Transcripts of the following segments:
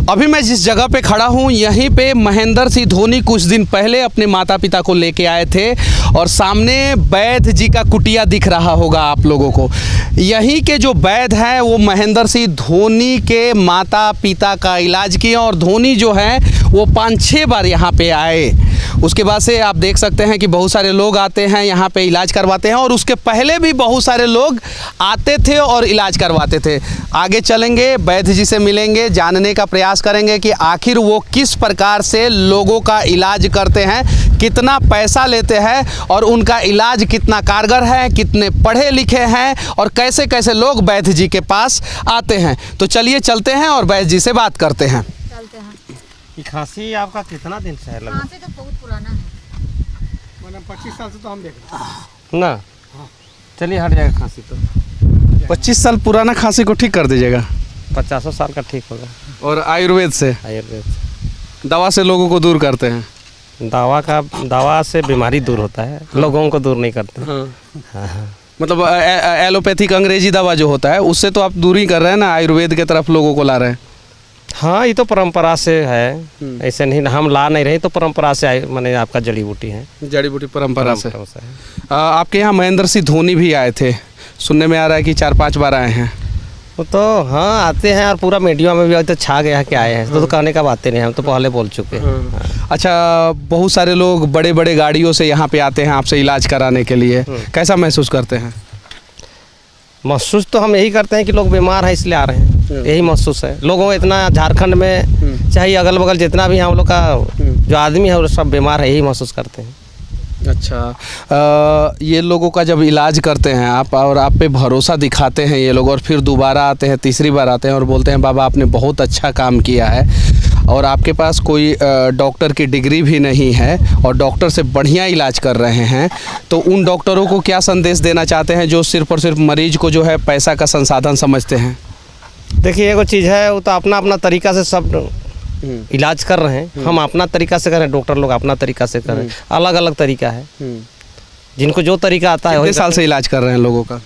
अभी मैं जिस जगह पे खड़ा हूँ यहीं पे महेंद्र सिंह धोनी कुछ दिन पहले अपने माता पिता को लेके आए थे और सामने वैद्य जी का कुटिया दिख रहा होगा आप लोगों को। यहीं के जो वैद्य हैं वो महेंद्र सिंह धोनी के माता पिता का इलाज किए और धोनी जो है वो 5-6 बार यहाँ पे आए। उसके बाद से आप देख सकते हैं कि बहुत सारे लोग आते हैं यहाँ पे इलाज करवाते हैं और उसके पहले भी बहुत सारे लोग आते थे और इलाज करवाते थे। आगे चलेंगे, वैद्य जी से मिलेंगे, जानने का प्रयास करेंगे कि आखिर वो किस प्रकार से लोगों का इलाज करते हैं, कितना पैसा लेते हैं और उनका इलाज कितना कारगर है, कितने पढ़े लिखे हैं और कैसे कैसे लोग वैद्य जी के पास आते हैं। तो चलिए चलते हैं और वैद्य जी से बात करते हैं। ये खांसी आपका कितना दिन से है? खांसी तो बहुत पुराना है, मतलब 25 साल से तो हम देख रहे हैं ना। चलिए हट जाएगा खांसी तो। 25 साल पुराना खांसी को ठीक कर दीजिएगा। 50 साल का ठीक होगा। और आयुर्वेद से दवा से लोगों को दूर करते हैं। दवा से बीमारी दूर होता है, लोगों को दूर नहीं करते। हाँ। मतलब एलोपैथिक अंग्रेजी दवा जो होता है उससे तो आप दूर ही कर रहे हैं ना, आयुर्वेद की तरफ लोगों को ला रहे हैं। हाँ, ये तो परंपरा से है, ऐसे नहीं हम ला नहीं रहे, तो परंपरा से आए, माने आपका जड़ी बूटी है। जड़ी बूटी परंपरा से आपके यहाँ महेंद्र सिंह धोनी भी आए थे, सुनने में आ रहा है कि 4-5 बार आए हैं। वो तो हाँ आते हैं और पूरा मीडिया में भी तो छा गया कि आए हैं, तो कहने का बातें नहीं, हम तो पहले बोल चुके हैं। अच्छा, बहुत सारे लोग बड़े बड़े गाड़ियों से यहाँ पे आते हैं आपसे इलाज कराने के लिए, कैसा महसूस करते हैं? महसूस तो हम यही करते हैं कि लोग बीमार हैं इसलिए आ रहे हैं, यही महसूस है। लोगों को इतना झारखंड में चाहे अगल बगल जितना भी हम लोग का जो आदमी है वो सब बीमार है, यही महसूस करते हैं। अच्छा, ये लोगों का जब इलाज करते हैं आप और आप पे भरोसा दिखाते हैं ये लोग और फिर दोबारा आते हैं, तीसरी बार आते हैं और बोलते हैं बाबा आपने बहुत अच्छा काम किया है और आपके पास कोई डॉक्टर की डिग्री भी नहीं है और डॉक्टर से बढ़िया इलाज कर रहे हैं, तो उन डॉक्टरों को क्या संदेश देना चाहते हैं जो सिर्फ और सिर्फ मरीज को जो है पैसा का संसाधन समझते हैं? देखिए एगो चीज़ है, वो तो अपना अपना तरीका से सब इलाज कर रहे हैं, हम अपना तरीका से कर रहे हैं, डॉक्टर लोग अपना तरीका से कर रहे हैं, अलग अलग तरीका है। जिनको जो तरीका आता है। कितने साल से इलाज कर रहे हैं लोगों का?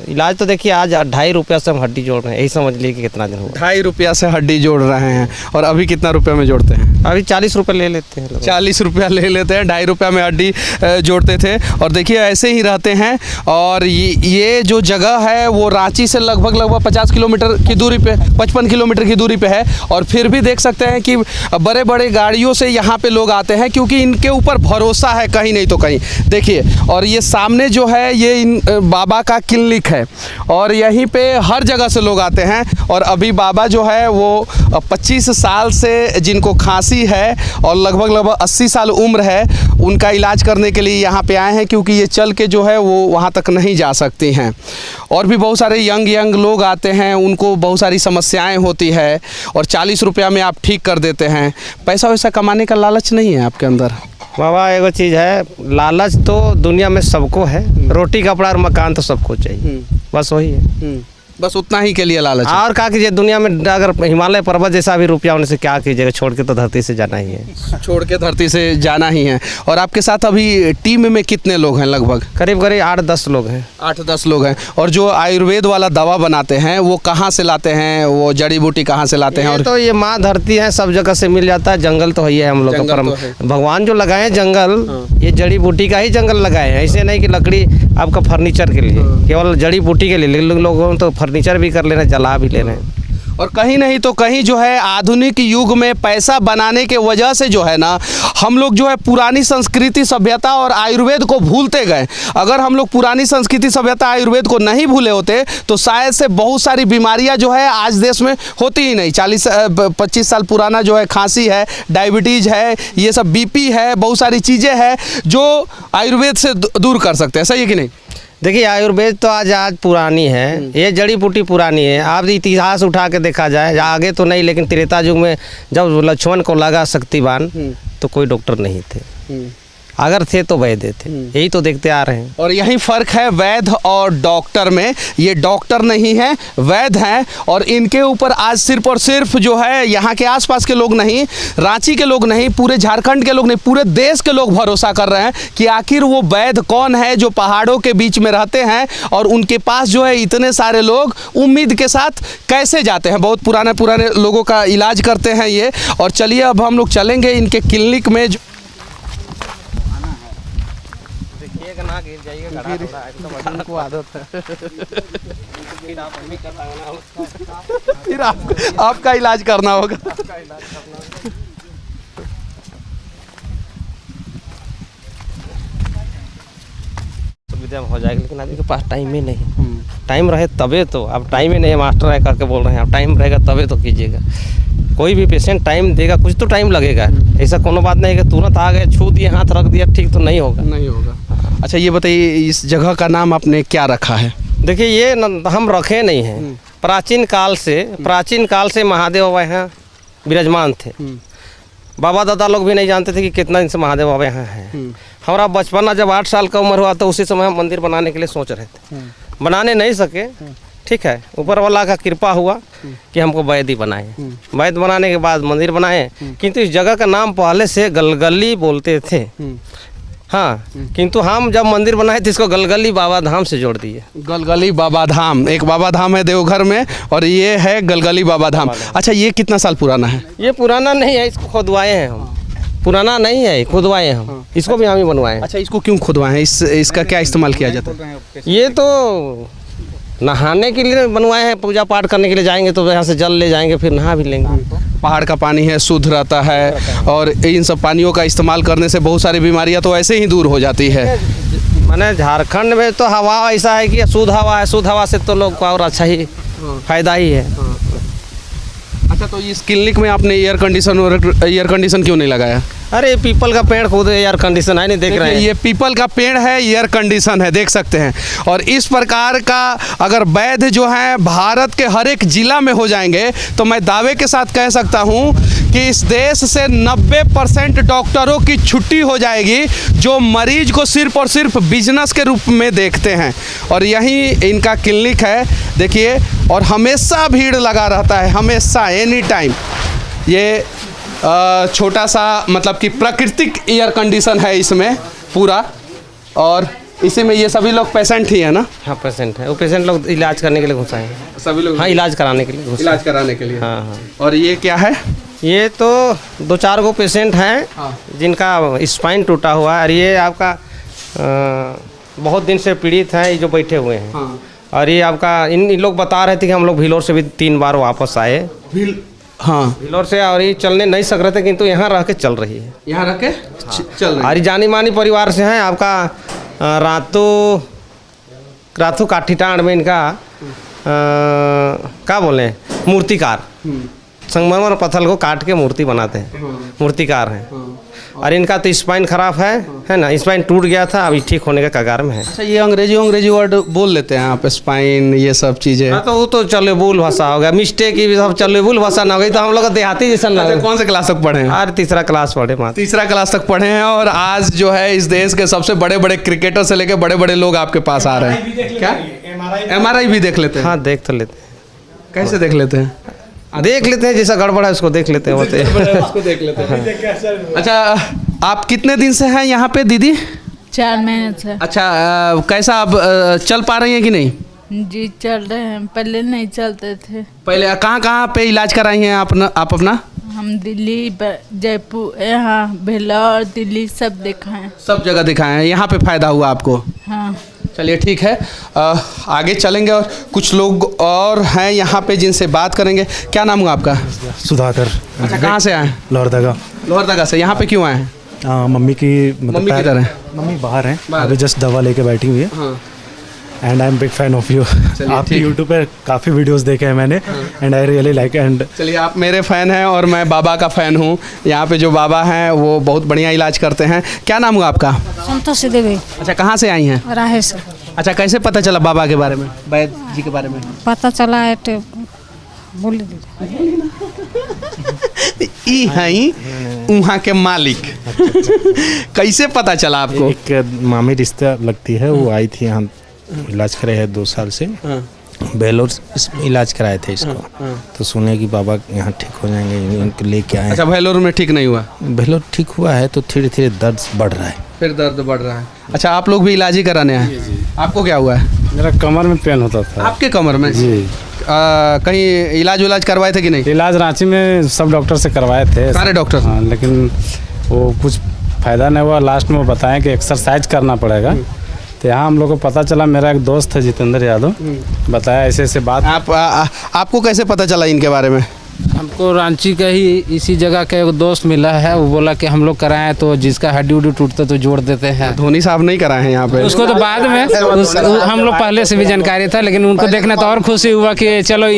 इलाज तो देखिए आज 2.5 रुपया से हम हड्डी जोड़ रहे हैं, यही समझ लीजिए कि कितना दिन हुआ। 2.5 रुपया से हड्डी जोड़ रहे हैं और अभी कितना रुपये में जोड़ते हैं? अभी 40 रुपये ले लेते हैं। 40 रुपया ले लेते हैं, 2.5 रुपया में हड्डी जोड़ते थे। और देखिए ऐसे ही रहते हैं। और ये जो जगह है वो रांची से लगभग 50 किलोमीटर की दूरी पे, 55 किलोमीटर की दूरी पे है। और फिर भी देख सकते हैं कि बड़े बड़े गाड़ियों से यहाँ पे लोग आते हैं क्योंकि इनके ऊपर भरोसा है कहीं नहीं तो कहीं। देखिए, और ये सामने जो है ये इन बाबा का क्लिनिक है और यहीं पे हर जगह से लोग आते हैं। और अभी बाबा जो है वो 25 साल से जिनको खांसी है और लगभग 80 साल उम्र है, उनका इलाज करने के लिए यहाँ पे आए हैं क्योंकि ये चल के जो है वो वहाँ तक नहीं जा सकती हैं। और भी बहुत सारे यंग लोग आते हैं, उनको बहुत सारी समस्याएं होती है और 40 रुपया में आप ठीक कर देते हैं। पैसा वैसा कमाने का लालच नहीं है आपके अंदर? बाबा एगो चीज़ है, लालच तो दुनिया में सबको है, रोटी कपड़ा और मकान तो सबको चाहिए, बस वही है। बस उतना ही के लिए लालच है। और क्या कीजिए, दुनिया में अगर हिमालय पर्वत जैसा भी रुपया होने से क्या कीजिएगा, छोड़ के तो धरती से जाना ही है। छोड़ के धरती से जाना ही है। और आपके साथ अभी टीम में कितने लोग हैं? लगभग करीब 8-10 लोग हैं। 8-10 लोग हैं। और जो आयुर्वेद वाला दवा बनाते हैं वो कहाँ से लाते हैं, वो जड़ी बूटी कहाँ से लाते हैं? और तो ये माँ धरती है, सब जगह से मिल जाता है। जंगल तो है ही है हम लोग का, भगवान जो लगाए हैं जंगल, ये जड़ी बूटी का ही जंगल लगाए हैं। ऐसे नहीं कि लकड़ी आपका फर्नीचर के लिए, केवल जड़ी बूटी के लिए। लोगों तो फर्नीचर भी कर ले रहे हैं, जला भी ले रहे हैं। और कहीं नहीं तो कहीं जो है आधुनिक युग में पैसा बनाने के वजह से जो है ना, हम लोग जो है पुरानी संस्कृति सभ्यता और आयुर्वेद को भूलते गए। अगर हम लोग पुरानी संस्कृति सभ्यता आयुर्वेद को नहीं भूले होते तो शायद से बहुत सारी बीमारियां जो है आज देश में होती ही नहीं। 25 साल पुराना जो है खांसी है, डायबिटीज़ है, ये सब बीपी है, बहुत सारी चीज़ें हैं जो आयुर्वेद से दूर कर सकते हैं। सही है कि नहीं? देखिए आयुर्वेद तो आज पुरानी है, ये जड़ी बूटी पुरानी है। आप इतिहास उठा के देखा जाए, आगे तो नहीं, लेकिन त्रेता युग में जब लक्ष्मण को लगा शक्तिवान तो कोई डॉक्टर नहीं थे। अगर थे तो वैद्य थे, यही तो देखते आ रहे हैं। और यही फ़र्क है वैद्य और डॉक्टर में। ये डॉक्टर नहीं है, वैद्य हैं, और इनके ऊपर आज सिर्फ और सिर्फ जो है यहाँ के आसपास के लोग नहीं, रांची के लोग नहीं, पूरे झारखंड के लोग नहीं, पूरे देश के लोग भरोसा कर रहे हैं कि आखिर वो वैद्य कौन है जो पहाड़ों के बीच में रहते हैं और उनके पास जो है इतने सारे लोग उम्मीद के साथ कैसे जाते हैं। बहुत पुराने पुराने लोगों का इलाज करते हैं ये। और चलिए अब हम लोग चलेंगे इनके क्लिनिक में। देखिएगा ना, गिर जाइएगा, उनको आदत है। फिर आपका इलाज करना होगा। सुविधा हो जाएगी, लेकिन आदमी के पास टाइम ही नहीं। टाइम रहे तबे तो, अब टाइम ही नहीं है, मास्टर है करके बोल रहे हैं, अब टाइम रहेगा तबे तो कीजिएगा। कोई भी पेशेंट टाइम देगा, कुछ तो टाइम लगेगा। ऐसा कोनो बात नहीं है कि तुरंत आ गए, छू दिए, हाथ रख दिया, ठीक तो नहीं होगा। नहीं होगा। अच्छा ये बताइए, इस जगह का नाम आपने क्या रखा है? देखिए ये हम रखे नहीं हैं, प्राचीन काल से महादेव बाबा यहाँ विराजमान थे। बाबा दादा लोग भी नहीं जानते थे कि कितना दिन से महादेव बाबा यहाँ हैं। हमारा बचपना जब 8 साल का उम्र हुआ तो उसी समय हम मंदिर बनाने के लिए सोच रहे थे, बनाने नहीं सके। ठीक है, ऊपर वाला का कृपा हुआ कि हमको वैद्य बनाए। वैद्य बनाने के बाद मंदिर बनाए, किंतु इस जगह का नाम पहले से गलगली बोलते थे। हाँ, किंतु हम जब मंदिर बनाए तो इसको गलगली बाबा धाम से जोड़ दिए। गलगली बाबा धाम, एक बाबा धाम है देवघर में और ये है गलगली बाबा धाम। अच्छा ये कितना साल पुराना है? ये पुराना नहीं है, इसको खुदवाए हैं हम। पुराना नहीं है, खुदवाए हैं हम। इसको भी हम ही बनवाए हैं। अच्छा इसको क्यों खुदवाए हैं? इसका क्या इस्तेमाल किया जाता है? ये तो नहाने के लिए बनवाए हैं, पूजा पाठ करने के लिए जाएंगे तो यहाँ से जल ले जाएंगे, फिर नहा भी लेंगे। पहाड़ का पानी है, शुद्ध रहता है और इन सब पानियों का इस्तेमाल करने से बहुत सारी बीमारियां तो ऐसे ही दूर हो जाती है। मैंने झारखंड में तो हवा ऐसा है कि शुद्ध हवा है, शुद्ध हवा से तो लोग को और अच्छा ही फायदा ही है। अच्छा तो इस क्लिनिक में आपने एयर कंडीशन क्यों नहीं लगाया? अरे पीपल का पेड़ खुद एयर कंडीशन है, नहीं देख रहे हैं? ये पीपल का पेड़ है, एयर कंडीशन है, देख सकते हैं। और इस प्रकार का अगर वैद्य जो है भारत के हर एक जिला में हो जाएंगे तो मैं दावे के साथ कह सकता हूं कि इस देश से 90% डॉक्टरों की छुट्टी हो जाएगी जो मरीज को सिर्फ और सिर्फ बिजनेस के रूप में देखते हैं। और यही इनका क्लिनिक है, देखिए। और हमेशा भीड़ लगा रहता है, हमेशा, एनी टाइम। ये छोटा सा मतलब कि प्राकृतिक एयर कंडीशन है इसमें पूरा, और इसी में ये सभी लोग पेशेंट ही है ना? हाँ पेशेंट है, वो पेशेंट लोग इलाज करने के लिए घुसा है। सभी लोग? हाँ इलाज कराने के लिए घुसा। इलाज कराने के लिए? हाँ हाँ। और ये क्या है? ये तो 2-4 गो पेशेंट हैं जिनका स्पाइन टूटा हुआ है, और ये आपका बहुत दिन से पीड़ित हैं, ये जो बैठे हुए हैं। हाँ। और ये आपका इन लोग बता रहे थे कि हम लोग भीलोर से भी 3 बार वापस आए। हाँ भीलोर से, और ये चलने नहीं सक रहे थे, किंतु यहाँ रह के चल रही है। यहाँ रख के चल रही है। और जानी मानी परिवार से हैं। आपका रातू काठीटाण में इनका क्या बोले, मूर्तिकार, संगमरमर पत्थर को काट के मूर्ति बनाते हैं, मूर्तिकार हैं। और इनका तो स्पाइन खराब है ना, स्पाइन टूट गया था, अभी ठीक होने का कगार में है। अच्छा ये अंग्रेजी वर्ड बोल लेते हैं आप, स्पाइन ये सब चीज़ें? हाँ तो वो तो चलेबुल भाषा हो गया, मिस्टेक की भी सब चलेबुल भाषा ना हो गई तो हम लोग देहाती जैसा ना। अच्छा, कौन से क्लास तक पढ़े हैं? यार 3रा क्लास पढ़े मात्र। 3रा क्लास तक पढ़े हैं। और आज जो है इस देश के सबसे बड़े बड़े क्रिकेटर से लेकर बड़े बड़े लोग आपके पास आ रहे हैं। क्या MRI भी देख लेते हैं? हाँ देख तो लेते हैं। कैसे देख लेते हैं? देख लेते हैं, जैसा गड़बड़ है उसको देख लेते हैं, होते उसको देख लेते हैं। अच्छा आप कितने दिन से हैं यहाँ पे दीदी? 4 महीने से। अच्छा कैसा आप चल पा रही हैं कि नहीं? जी चल रहे हैं, पहले नहीं चलते थे। पहले कहाँ पे इलाज कराई हैं आप अपना? हम दिल्ली, जयपुर, यहाँ भेलोर, दिल्ली सब दिखाएं। सब जगह दिखाए हैं, यहाँ पे फायदा हुआ आपको? हाँ। चलिए ठीक है, आगे चलेंगे और कुछ लोग और हैं यहाँ पे जिनसे बात करेंगे। क्या नाम हुआ आपका? सुधाकर। अच्छा कहाँ से आए? लोहरदगा। लोहरदगा से। यहाँ पे क्यों आए हैं? मम्मी की मम्मी किधर है? मम्मी बाहर हैं, अभी जस्ट दवा लेके बैठी हुई है। हाँ। And I am big fan of you. आपकी यूट्यूब पे काफ़ी वीडियोस देखे हैं मैंने, and I really like. And चलिए आप मेरे फ़ैन हैं और मैं बाबा का फ़ैन हूँ। यहाँ पे जो बाबा हैं वो बहुत बढ़िया इलाज करते हैं। क्या नाम हुआ आपका? संतोष देवी। अच्छा कहाँ से आई हैं? राहे से। अच्छा कैसे पता चला बाबा के बारे में, वैद्य जी के बारे में? पता चला है तो बोल ई हैं वहाँ के मालिक। कैसे पता चला आपको? एक मामी रिश्ता लगती है, वो आई थी यहाँ, इलाज करे है 2 साल से। बेलोर इलाज कराए थे इसको, तो सुने कि बाबा यहाँ ठीक हो जाएंगे, इनको लेके आए। अच्छा, वेलोर में ठीक नहीं हुआ? बेलोर ठीक हुआ है, तो धीरे धीरे दर्द बढ़ रहा है। फिर दर्द बढ़ रहा है। अच्छा, आप लोग भी इलाज ही कराने आए? आपको क्या हुआ है? मेरा कमर में पेन होता था। आपके कमर में? जी। कहीं इलाज करवाए थे कि नहीं? इलाज रांची में सब डॉक्टर से करवाए थे, सारे डॉक्टर? हाँ, लेकिन वो कुछ फ़ायदा नहीं हुआ। लास्ट में बताएं कि एक्सरसाइज करना पड़ेगा। तो यहाँ हम लोग को पता चला, मेरा एक दोस्त है जितेंद्र यादव, बताया ऐसे ऐसे बात। आपको कैसे पता चला इनके बारे में? हमको रांची का ही इसी जगह का एक दोस्त मिला है, वो बोला कि हम लोग कराएं, तो जिसका हड्डी उड्डी टूटता तो जोड़ देते हैं। धोनी साहब नहीं कराए हैं यहाँ पे? उसको तो बाद में हम लोग पहले से भी जानकारी था, लेकिन उनको देखना तो और खुशी हुआ कि चलो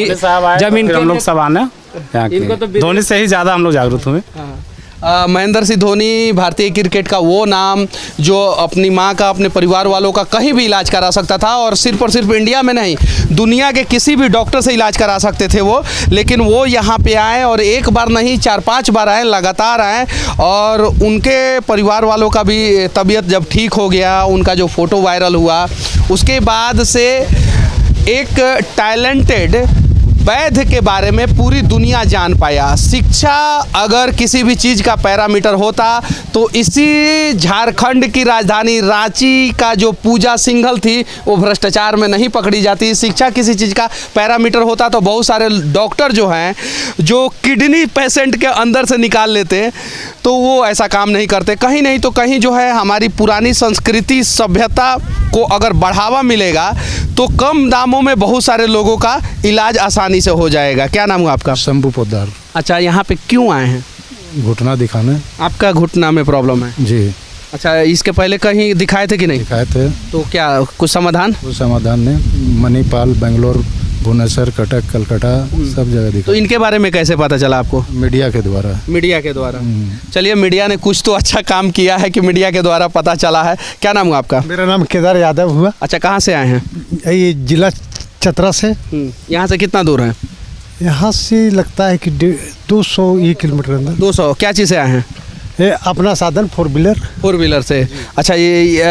जब इनके हम लोग सब आना यहाँ के धोनी से ही ज़्यादा हम लोग जागरूक हुए। महेंद्र सिंह धोनी भारतीय क्रिकेट का वो नाम जो अपनी माँ का, अपने परिवार वालों का कहीं भी इलाज करा सकता था, और सिर्फ इंडिया में नहीं, दुनिया के किसी भी डॉक्टर से इलाज करा सकते थे वो। लेकिन वो यहाँ पे आए और एक बार नहीं 4-5 बार आए, लगातार आए, और उनके परिवार वालों का भी तबीयत जब ठीक हो गया, उनका जो फ़ोटो वायरल हुआ, उसके बाद से एक टैलेंटेड वैद्य के बारे में पूरी दुनिया जान पाया। शिक्षा अगर किसी भी चीज़ का पैरामीटर होता तो इसी झारखंड की राजधानी रांची का जो पूजा सिंघल थी वो भ्रष्टाचार में नहीं पकड़ी जाती। शिक्षा किसी चीज़ का पैरामीटर होता तो बहुत सारे डॉक्टर जो हैं, जो किडनी पेशेंट के अंदर से निकाल लेते, तो वो ऐसा काम नहीं करते। कहीं नहीं तो कहीं जो है हमारी पुरानी संस्कृति सभ्यता को अगर बढ़ावा मिलेगा तो कम दामों में बहुत सारे लोगों का इलाज आसानी से हो जाएगा। क्या नाम हुआ आपका? शंभू पोद्दार। अच्छा, यहाँ पे क्यों आए हैं? घुटना दिखाने। आपका घुटना में प्रॉब्लम है? जी। अच्छा, इसके पहले कहीं दिखाए थे कि नहीं? दिखाए थे। तो क्या कुछ समाधान? कुछ समाधान नहीं, मणिपाल, बेंगलोर, भुवनेश्वर, कटक, कलकत्ता, सब जगह दिखा। तो इनके बारे में कैसे पता चला आपको? मीडिया के द्वारा। मीडिया के द्वारा। चलिए, मीडिया ने कुछ तो अच्छा काम किया है कि मीडिया के द्वारा पता चला है। क्या नाम हुआ आपका? मेरा नाम केदार यादव हुआ। अच्छा, कहाँ से आए हैं? ये जिला चतरा से। यहाँ से कितना दूर है? यहाँ से लगता है कि 201 किलोमीटर अंदर। 200। क्या चीज़ से आए हैं? ये अपना साधन 4 व्हीलर से। अच्छा, ये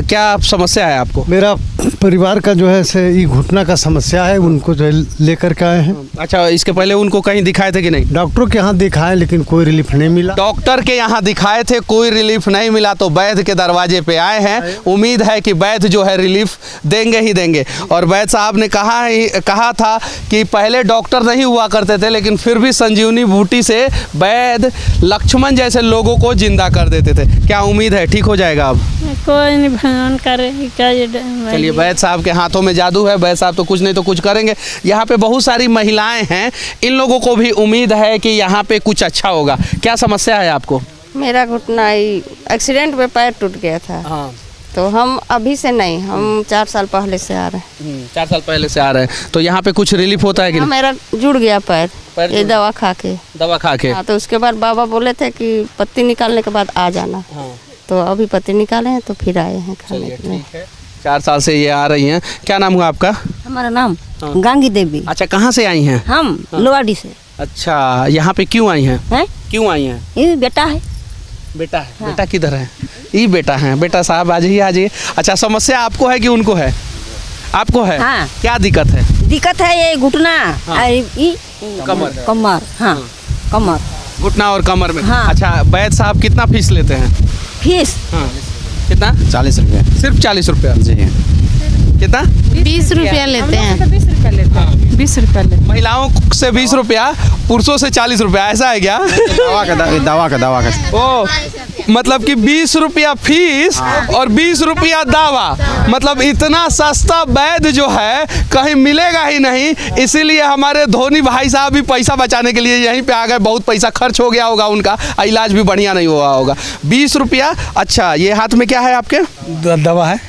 क्या समस्या है आपको? मेरा परिवार का जो है से ये घुटना का समस्या है, उनको जो है लेकर के आए हैं। अच्छा, इसके पहले उनको कहीं दिखाए थे कि नहीं? डॉक्टरों के यहाँ दिखाए लेकिन कोई रिलीफ नहीं मिला। डॉक्टर के यहाँ दिखाए थे, कोई रिलीफ नहीं मिला, तो वैद्य के दरवाजे पे आए हैं। उम्मीद है कि वैद्य जो है रिलीफ देंगे ही देंगे। और वैद्य साहब ने कहा था कि पहले डॉक्टर नहीं हुआ करते थे, लेकिन फिर भी संजीवनी बूटी से वैद्य लक्ष्मण जैसे लोगों को जिंदा कर देते थे। क्या उम्मीद है ठीक हो जाएगा अब? कोई नहीं भगवान करे। चलिए, वैद्य साहब के हाथों में जादू है, वैद्य साहब तो कुछ नहीं तो कुछ करेंगे। यहाँ पे बहुत सारी महिलाएं हैं, इन लोगों को भी उम्मीद है कि यहाँ पे कुछ अच्छा होगा। क्या समस्या है आपको? मेरा घुटना एक्सीडेंट में पैर टूट गया था। हाँ। तो हम अभी से नहीं, हम 4 साल पहले से आ रहे हैं। 4 साल पहले से आ रहे हैं। तो यहाँ पे कुछ रिलीफ होता है कि नहीं? मेरा जुड़ गया पैर ये दवा खा के। हाँ, तो उसके बाद बाबा बोले थे कि पत्ती निकालने के बाद आ जाना। हाँ। तो अभी पत्ती निकाले हैं तो फिर आए हैं खाने के लिए। 4 साल से ये आ रही हैं। क्या नाम हुआ आपका? हमारा नाम गांगी देवी। अच्छा, कहाँ से आई हैं? हम लोवाडी से। अच्छा, यहाँ पे क्यों आई हैं? क्यों आई हैं? ये बेटा है। बेटा है? हाँ। बेटा किधर है? ये बेटा है। बेटा साहब आ जाइए। अच्छा, समस्या आपको है कि उनको है? आपको है। हाँ। क्या दिक्कत है? दिक्कत है ये घुटना। हाँ। कमर। हाँ, कमर, घुटना और कमर में। हाँ। अच्छा, वैद्य साहब कितना फीस लेते हैं? फीस? हाँ। कितना? 40 रुपया। सिर्फ 40 रुपया? जी। कितना? 20 रुपया लेते हैं। 20 रुपया लेते हैं। 20 रुपया लेते हैं। महिलाओं से 20 रुपया, पुरुषों से 40 रुपया, ऐसा है क्या? दवा का। ओ, मतलब कि 20 रुपया फीस और 20 रुपया दावा। मतलब इतना सस्ता वैद्य जो है कहीं मिलेगा ही नहीं। इसीलिए हमारे धोनी भाई साहब भी पैसा बचाने के लिए यहीं पे आ गए। बहुत पैसा खर्च हो गया होगा उनका, इलाज भी बढ़िया नहीं हुआ होगा। 20 रुपया। अच्छा, ये हाथ में क्या है आपके? दवा है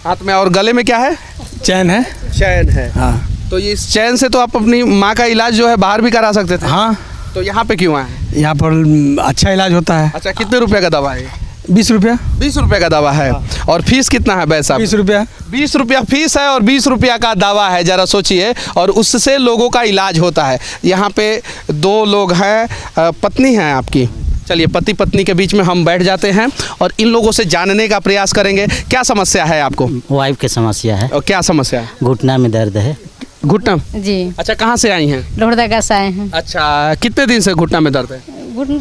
हाथ में। और गले में क्या है? चैन है। चैन है। हाँ। तो ये इस चैन से तो आप अपनी माँ का इलाज जो है बाहर भी करा सकते थे। हाँ। तो यहाँ पे क्यों आए? यहाँ पर अच्छा इलाज होता है। अच्छा, कितने रुपए का दवा है? 20 रुपया। 20 रुपए का दवा है। और फीस कितना है वैसा? 20 रुपया। 20 रुपया फीस है और 20 रुपया का दवा है। जरा सोचिए, और उससे लोगों का इलाज होता है। यहाँ पे 2 लोग हैं। पत्नी है आपकी? चलिए पति पत्नी के बीच में हम बैठ जाते हैं और इन लोगों से जानने का प्रयास करेंगे क्या समस्या है आपको। वाइफ की समस्या है। और क्या समस्या है? घुटना में दर्द है। घुटना? जी। अच्छा, कहाँ से आई हैं? लोहरदगा से आए हैं। अच्छा, कितने दिन से घुटना में दर्द है?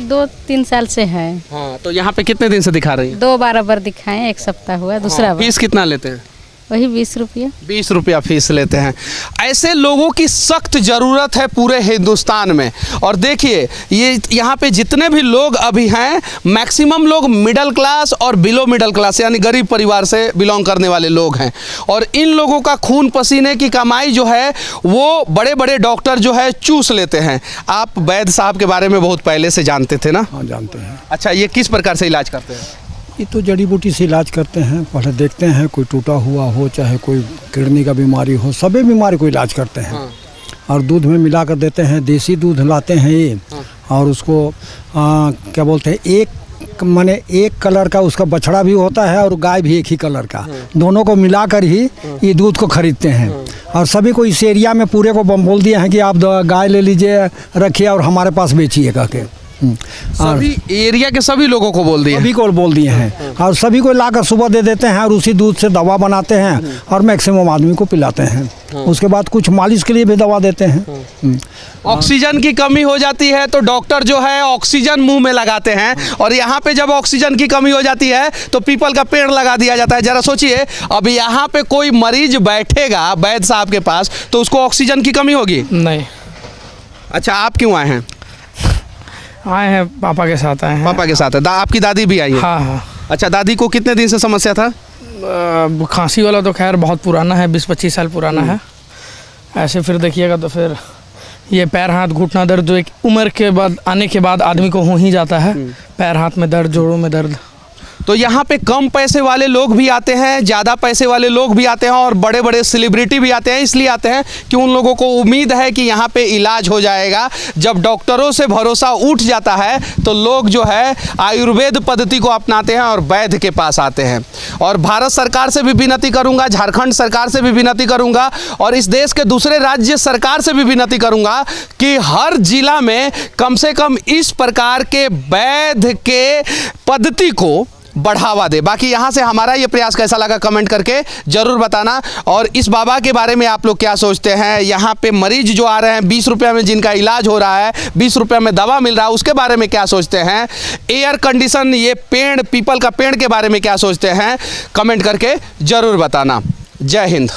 2-3 साल से है। हाँ, तो यहाँ पे कितने दिन से दिखा रही हैं? 2 बार दिखाए, 1 सप्ताह हुआ, दूसरा बार। फीस कितना लेते हैं? वही 20 रुपया। 20 रुपया फीस लेते हैं। ऐसे लोगों की सख्त ज़रूरत है पूरे हिंदुस्तान में। और देखिए ये यहाँ पे जितने भी लोग अभी हैं, मैक्सिमम लोग मिडिल क्लास और बिलो मिडिल क्लास यानी गरीब परिवार से बिलोंग करने वाले लोग हैं। और इन लोगों का खून पसीने की कमाई जो है वो बड़े बड़े डॉक्टर जो है चूस लेते हैं। आप वैद साहब के बारे में बहुत पहले से जानते थे ना? हाँ, जानते हैं। अच्छा, ये किस प्रकार से इलाज करते हैं? ये तो जड़ी बूटी से इलाज करते हैं। पहले देखते हैं कोई टूटा हुआ हो, चाहे कोई किडनी का बीमारी हो, सभी बीमारी को इलाज करते हैं। और दूध में मिला कर देते हैं। देसी दूध लाते हैं ये। और उसको क्या बोलते हैं, एक कलर का उसका बछड़ा भी होता है और गाय भी एक ही कलर का, दोनों को मिलाकर ही ये दूध को खरीदते हैं। और सभी को इस एरिया में पूरे को बोल दिए हैं कि आप गाय ले लीजिए, रखिए और हमारे पास बेचिए कह के। सभी एरिया के सभी लोगों को बोल दिए? सभी को बोल दिए हैं। और सभी को लाकर सुबह दे देते हैं और उसी दूध से दवा बनाते हैं और मैक्सिमम आदमी को पिलाते हैं। उसके बाद कुछ मालिश के लिए भी दवा देते हैं। ऑक्सीजन की कमी हो जाती है तो डॉक्टर जो है ऑक्सीजन मुंह में लगाते हैं। और यहाँ पे जब ऑक्सीजन की कमी हो जाती है तो पीपल का पेड़ लगा दिया जाता है। जरा सोचिए, अब यहाँ पे कोई मरीज बैठेगा वैद साहब के पास तो उसको ऑक्सीजन की कमी होगी? नहीं। अच्छा, आप क्यों आए हैं? आए हैं पापा के साथ आए हैं। पापा के साथ है। आपकी दादी भी आई है? हाँ हाँ। अच्छा, दादी को कितने दिन से समस्या था? खांसी वाला तो खैर बहुत पुराना है, 20-25 साल पुराना है। ऐसे फिर देखिएगा तो फिर ये पैर हाथ घुटना दर्द जो एक उम्र के बाद आने के बाद आदमी को हो ही जाता है। पैर हाथ में दर्द, जोड़ों में दर्द। तो यहाँ पे कम पैसे वाले लोग भी आते हैं, ज़्यादा पैसे वाले लोग भी आते हैं और बड़े बड़े सेलिब्रिटी भी आते हैं। इसलिए आते हैं कि उन लोगों को उम्मीद है कि यहाँ पे इलाज हो जाएगा। जब डॉक्टरों से भरोसा उठ जाता है तो लोग जो है आयुर्वेद पद्धति को अपनाते हैं और वैद्य के पास आते हैं। और भारत सरकार से भी विनती करूँगा, झारखंड सरकार से भी विनती करूँगा और इस देश के दूसरे राज्य सरकार से भी विनती करूँगा कि हर जिला में कम से कम इस प्रकार के वैद्य के पद्धति को बढ़ावा दे। बाकी यहाँ से हमारा ये प्रयास कैसा लगा कमेंट करके ज़रूर बताना। और इस बाबा के बारे में आप लोग क्या सोचते हैं? यहाँ पे मरीज जो आ रहे हैं 20 रुपये में जिनका इलाज हो रहा है, 20 रुपये में दवा मिल रहा है, उसके बारे में क्या सोचते हैं? एयर कंडीशन ये पेड़, पीपल का पेड़ के बारे में क्या सोचते हैं? कमेंट करके ज़रूर बताना। जय हिंद।